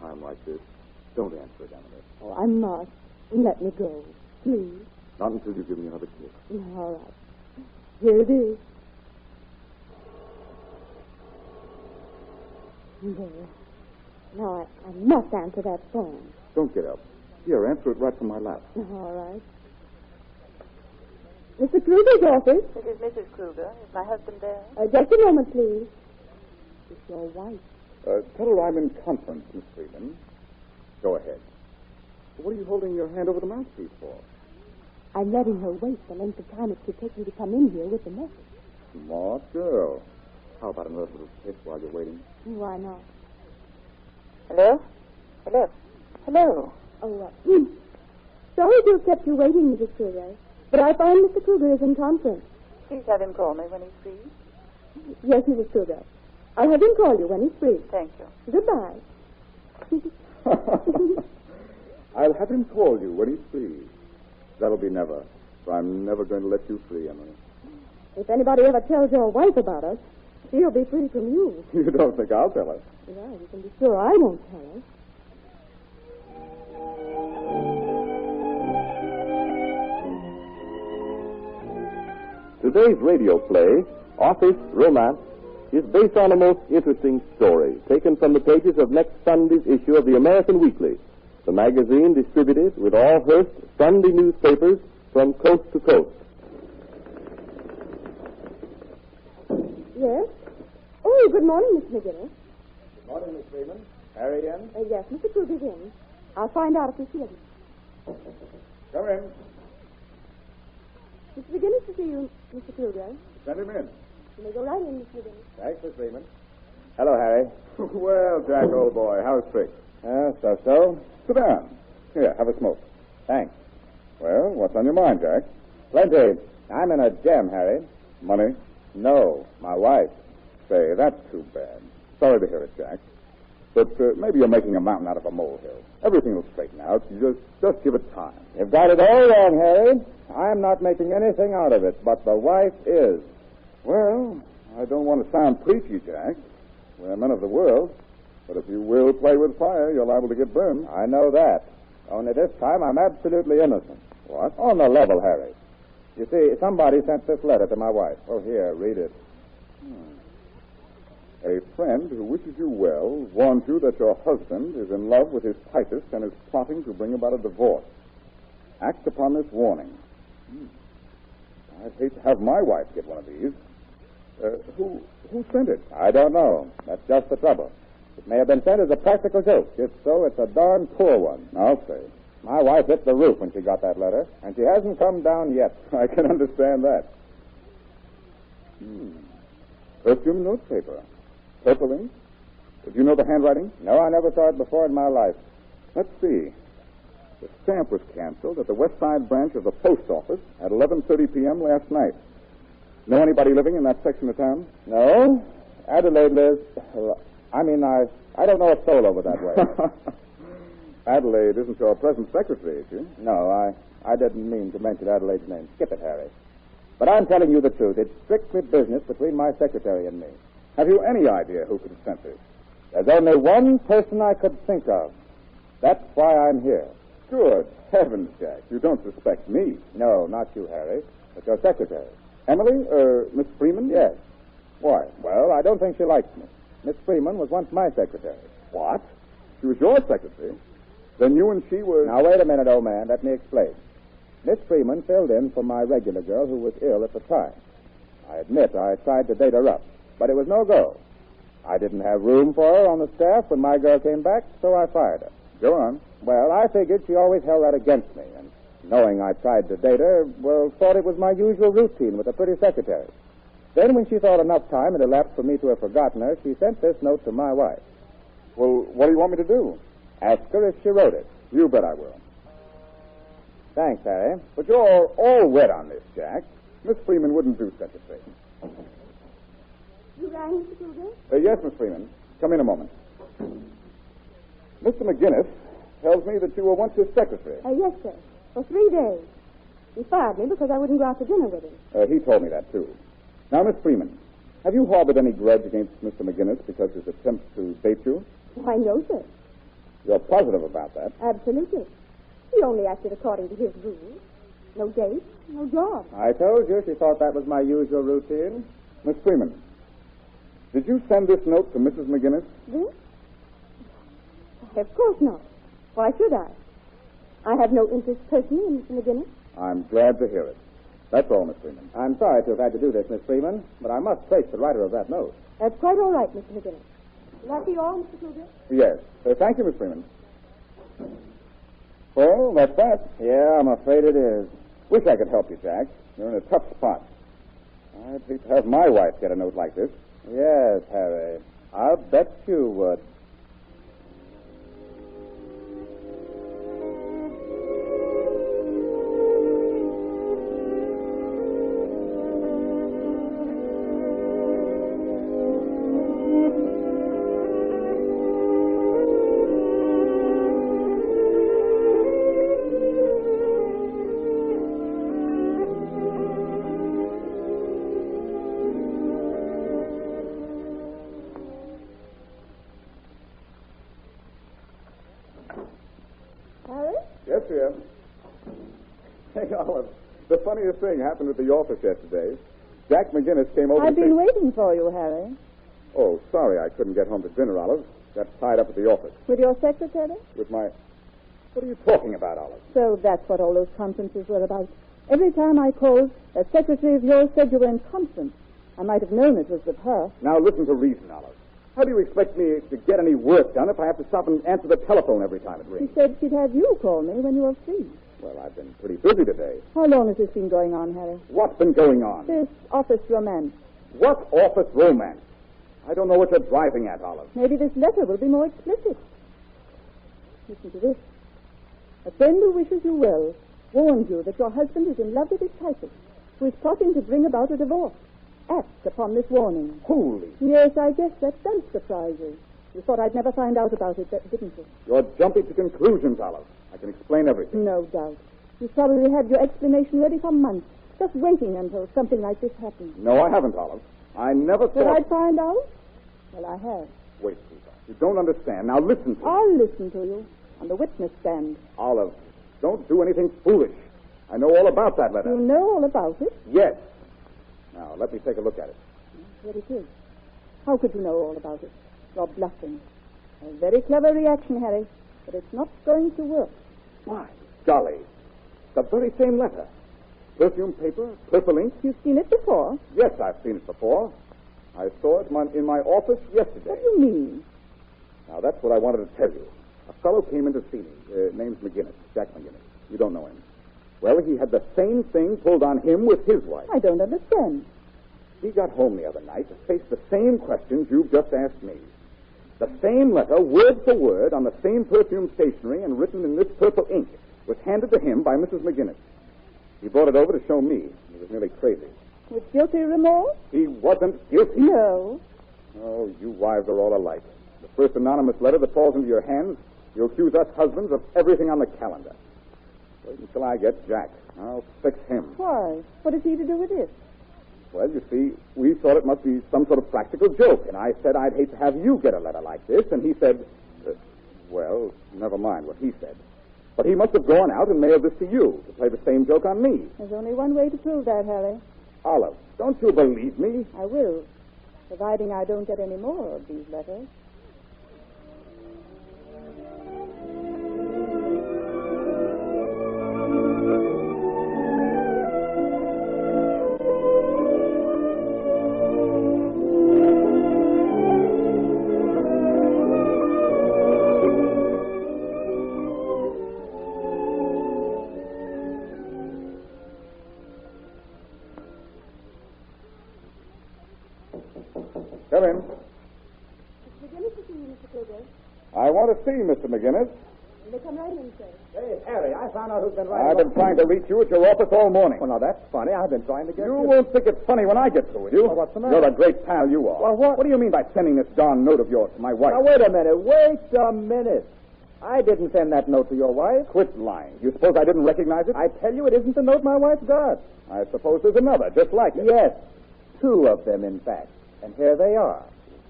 time like this. Don't answer it, Emily. Oh, I must. Let me go, please. Not until you give me another kiss. All right. Here it is. There. Now, I must answer that phone. Don't get up. Here, answer it right from my lap. All right. Mr. Kruger's office. It is Mrs. Kruger. Is my husband there? Just a moment, please. It's your wife. Tell her I'm in conference, Miss Freeman. Go ahead. What are you holding your hand over the mouthpiece for? I'm letting her wait the length of time it could take me to come in here with the message. Smart girl. How about another little kiss while you're waiting? Why not? Hello? Hello? Hello? Oh, sorry to have kept you waiting, Mrs. Kruger. But I find Mr. Kruger is in conference. Please have him call me when he's free. Yes, Mrs. Kruger. I'll have him call you when he's free. Thank you. Goodbye. I'll have him call you when he's free. That'll be never. For I'm never going to let you free, Emily. If anybody ever tells your wife about us, she'll be free from you. You don't think I'll tell her? Yeah, you can be sure I won't tell her. Today's radio play, Office Romance, is based on a most interesting story taken from the pages of next Sunday's issue of the American Weekly, the magazine distributed with all Hearst Sunday newspapers from coast to coast. Yes? Oh, good morning, Miss McGinnis. Good morning, Miss Freeman. Harry in? Yes, Mr. Kruger's in. I'll find out if he's here. Come in. Mr. McGinnis to see you, Mr. Kruger. Send him in. You may go right in, Mr. McGinnis. Thanks, Miss Freeman. Hello, Harry. Well, Jack, old boy, how's tricks? So. Sit down. Here, have a smoke. Thanks. Well, what's on your mind, Jack? Plenty. I'm in a jam, Harry. Money? No, my wife. Say, that's too bad. Sorry to hear it, Jack. But maybe you're making a mountain out of a molehill. Everything will straighten out. You just give it time. You've got it all wrong, Harry. I'm not making anything out of it, but the wife is. Well, I don't want to sound preachy, Jack. We're men of the world. But if you will play with fire, you're liable to get burned. I know that. Only this time I'm absolutely innocent. What? On the level, Harry. You see, somebody sent this letter to my wife. Oh, here, read it. A friend who wishes you well warns you that your husband is in love with his typist and is plotting to bring about a divorce. Act upon this warning. I'd hate to have my wife get one of these. Who sent it? I don't know. That's just the trouble. It may have been sent as a practical joke. If so, it's a darn poor one. I'll say. My wife hit the roof when she got that letter, and she hasn't come down yet. I can understand that. Perfume newspaper. Purple ink? Do you know the handwriting? No, I never saw it before in my life. Let's see. The stamp was canceled at the West Side branch of the post office at 11:30 p.m. last night. Know anybody living in that section of town? No. Adelaide lives... I don't know a soul over that way. Adelaide isn't your present secretary, is she? No, I didn't mean to mention Adelaide's name. Skip it, Harry. But I'm telling you the truth. It's strictly business between my secretary and me. Have you any idea who could have sent this? There's only one person I could think of. That's why I'm here. Good heavens, Jack. You don't suspect me. No, not you, Harry, but your secretary. Emily? Miss Freeman? Yes. Why? Well, I don't think she likes me. Miss Freeman was once my secretary. What? She was your secretary? Then you and she were... Now, wait a minute, old man. Let me explain. Miss Freeman filled in for my regular girl who was ill at the time. I admit I tried to date her up, but it was no go. I didn't have room for her on the staff when my girl came back, so I fired her. Go on. Well, I figured she always held that against me, and knowing I tried to date her, thought it was my usual routine with a pretty secretary. Then when she thought enough time had elapsed for me to have forgotten her, she sent this note to my wife. Well, what do you want me to do? Ask her if she wrote it. You bet I will. Thanks, Harry. But you're all wet on this, Jack. Miss Freeman wouldn't do such a thing. You rang, Mr. Kruger? Yes, Miss Freeman. Come in a moment. Mr. McGinnis tells me that you were once his secretary. Yes, sir. For 3 days. He fired me because I wouldn't go out to dinner with him. He told me that, too. Now, Miss Freeman, have you harbored any grudge against Mr. McGinnis because of his attempts to date you? Why, no, sir. You're positive about that? Absolutely. He only acted according to his rules. No date, no job. I told you she thought that was my usual routine. Miss Freeman, did you send this note to Mrs. McGinnis? This? Of course not. Why should I? I have no interest personally in Mr. McGinnis. I'm glad to hear it. That's all, Miss Freeman. I'm sorry to have had to do this, Miss Freeman, but I must trace the writer of that note. That's quite all right, Mr. McGinnis. Will that be all, Mr. Kruger? Yes. Thank you, Miss Freeman. Well, that's that. Yeah, I'm afraid it is. Wish I could help you, Jack. You're in a tough spot. I'd hate to have my wife get a note like this. Yes, Harry. I'll bet you would. Harry? Yes, dear. Hey, Olive, the funniest thing happened at the office yesterday. Jack McGinnis came over I've to been waiting for you, Harry. Oh, sorry I couldn't get home to dinner, Olive. Got tied up at the office With your secretary? with my... What are you talking about, Olive? So that's what all those conferences were about. Every time I called, a secretary of yours said you were in conference. I might have known it was with her. Now listen to reason, Olive. How do you expect me to get any work done if I have to stop and answer the telephone every time it She rings? said she'd have you call me when you were free. Well, I've been pretty busy today. How long has this been going on, Harry? What's been going on? This office romance. What office romance? I don't know what you're driving at, Olive. Maybe this letter will be more explicit. Listen to this. A friend who wishes you well warns you that your husband is in love with his typist, who is plotting to bring about a divorce. Act upon this warning. Holy... Yes, I guess that does surprise you. You thought I'd never find out about it, didn't you? You're jumping to conclusions, Olive. I can explain everything. No doubt. You probably had your explanation ready for months, just waiting until something like this happened. No, I haven't, Olive. I never Will thought... I find out? Well, I have. Wait, sweetheart. You don't understand. Now listen to me. I'll listen to you on the witness stand. Olive, don't do anything foolish. I know all about that letter. You know all about it. Yes. Now, let me take a look at it. Here it is. How could you know all about it? You're bluffing. A very clever reaction, Harry, but it's not going to work. Why, golly. The very same letter. Perfume paper, purple ink. You've seen it before. Yes, I've seen it before. I saw it in my office yesterday. What do you mean? Now, that's what I wanted to tell you. A fellow came in to see me. Name's McGinnis, Jack McGinnis. You don't know him. Well, he had the same thing pulled on him with his wife. I don't understand. He got home the other night to face the same questions you've just asked me. The same letter, word for word, on the same perfume stationery and written in this purple ink, was handed to him by Mrs. McGinnis. He brought it over to show me. He was nearly crazy. With guilty remorse? He wasn't guilty. No. Oh, you wives are all alike. The first anonymous letter that falls into your hands, you accuse us husbands of everything on the calendar. Wait until I get Jack. I'll fix him. Why? What has he to do with this? Well, you see, we thought it must be some sort of practical joke, and I said I'd hate to have you get a letter like this, and he said, well, never mind what he said. But he must have gone out and mailed this to you to play the same joke on me. There's only one way to prove that, Harry. Olive, don't you believe me? I will, providing I don't get any more of these letters. Come in. McGinnis is in, Mr. Kruger. I want to see Mr. McGinnis. They come right in, sir. Hey, Harry, I found out who's been I've been trying to reach you at your office all morning. Well, now, that's funny. I've been trying to get You won't think it's funny when I get through with you. Well, what's the matter? You're a great pal, you are. Well, what? What do you mean by sending this darn note of yours to my wife? Now, wait a minute. I didn't send that note to your wife. Quit lying. You suppose I didn't recognize it? I tell you, it isn't the note my wife got. I suppose there's another, just like it. Yes, 2 of them, in fact. And here they are.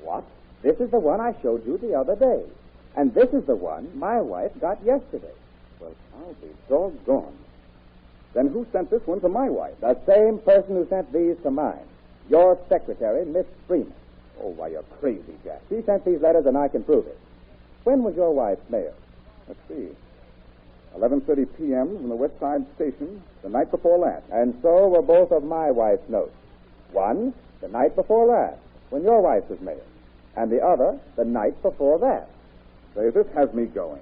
What? This is the one I showed you the other day. And this is the one my wife got yesterday. Well, I'll be doggone. Then who sent this one to my wife? The same person who sent these to mine. Your secretary, Miss Freeman. Oh, why, you're crazy, Jack. She sent these letters, and I can prove it. When was your wife's mail? Let's see. 11:30 p.m. from the West Side Station the night before last. And so were both of my wife's notes. One, the night before last, when your wife was mailed. And the other, the night before that. Say, this has me going.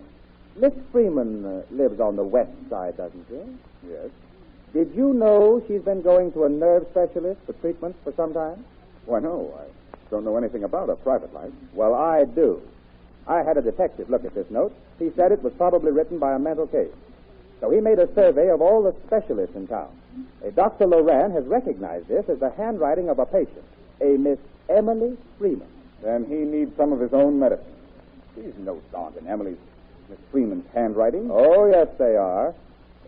Miss Freeman lives on the west side, doesn't she? Yes. Did you know she's been going to a nerve specialist for treatment for some time? Why, no. I don't know anything about her private life. Well, I do. I had a detective look at this note. He said it was probably written by a mental case. So he made a survey of all the specialists in town. Dr. Loran has recognized this as the handwriting of a patient, a Miss Emily Freeman. Then he needs some of his own medicine. These notes aren't in Miss Freeman's handwriting. Oh, yes, they are.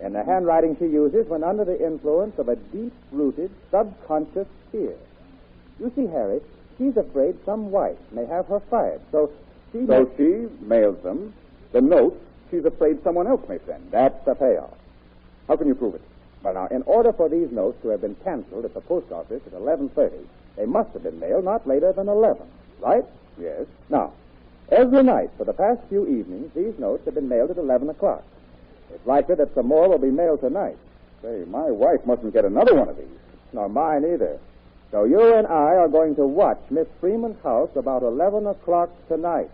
In the handwriting she uses when under the influence of a deep-rooted, subconscious fear. You see, Harry, she's afraid some wife may have her fired, so she mails them. The notes she's afraid someone else may send. That's the payoff. How can you prove it? Well, now, in order for these notes to have been canceled at the post office at 11:30, they must have been mailed not later than 11, right? Yes. Now, every night for the past few evenings, these notes have been mailed at 11 o'clock. It's likely that some more will be mailed tonight. Say, my wife mustn't get another one of these. Nor mine either. So you and I are going to watch Miss Freeman's house about 11 o'clock tonight.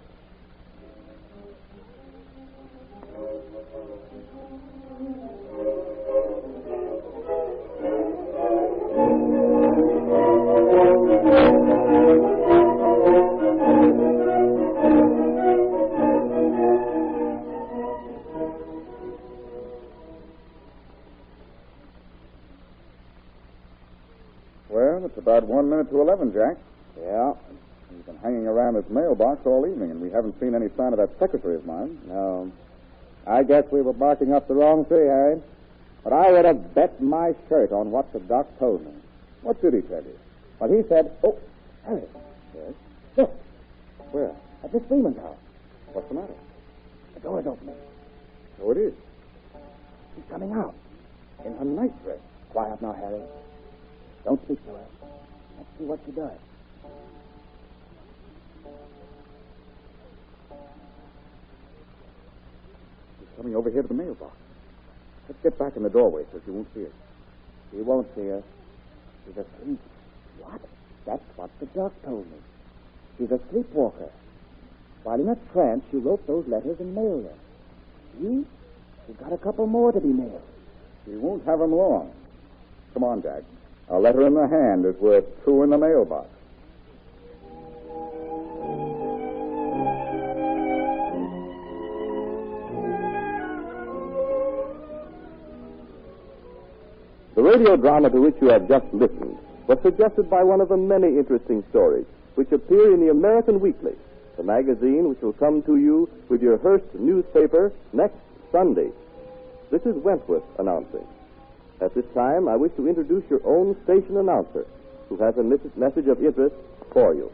Well, it's about 1 minute to 11, Jack. Yeah. He's been hanging around his mailbox all evening, and we haven't seen any sign of that secretary of mine. No. I guess we were barking up the wrong tree, Harry. But I would have bet my shirt on what the doc told me. What did he tell you? Well, he said, oh, Harry. Yes? Look, Where? at Miss Freeman's house. What's the matter? The door is opening. So it is. She's coming out in her nightdress. Quiet now, Harry. Don't speak to her. Let's see what she does. She's coming over here to the mailbox. Let's get back in the doorway so she won't see us. She won't see her. She's asleep. What? That's what the doc told me. She's a sleepwalker. While in a trance, she wrote those letters and mailed them. See? She's got a couple more to be mailed. She won't have them long. Come on, Jack. A letter in the hand is worth two in the mailbox. The radio drama to which you have just listened was suggested by one of the many interesting stories which appear in the American Weekly, the magazine which will come to you with your Hearst newspaper next Sunday. This is Wentworth announcing. At this time, I wish to introduce your own station announcer, who has a message of interest for you.